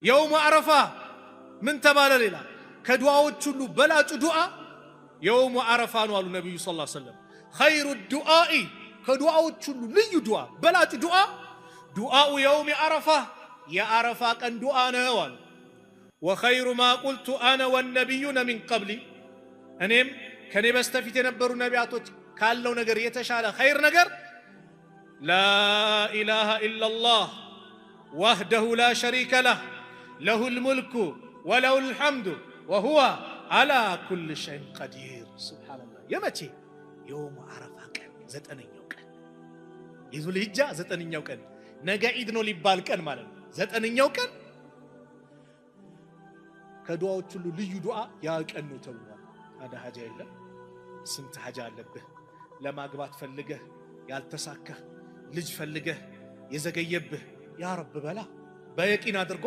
يوم عرفة من تبال ليلة كدعاء كله بلا دعاء يوم عرفة قال النبي صلى الله عليه وسلم خير الدعاء كدعاء كله لي دعاء بلا دعاء يوم عرفة يا عرفة كان دعاء نوال وخير ما قلت أنا والنبيون من قبلي أنيم كان بستفيد نبرو نبياتوች ካለው ነገር የተሻለ خير ነገር لا إله إلا الله وحده لا شريك له له الملك وله الحمد وهو على كل شيء قدير سبحان الله يمتي يوم عرفة ቀን ዘጠነኛው ቀን የዙል ሂጃ ዘጠነኛው ቀን ነገ ኢድ ነው ሊባል ቀን ማለት ነው ዘጠነኛው ቀን ከዱዓዎች ሁሉ ልዩ ዱዓ ያ ቀን ነው ተብሏል ታዲያ ሀጃ የለም ስንት ሀጃ አለብህ ለማግባት ፈልገህ ያልተሳካ ልጅ ፈልገህ የዘገየብህ ያ ረብ በላ በየቂን አድርጓ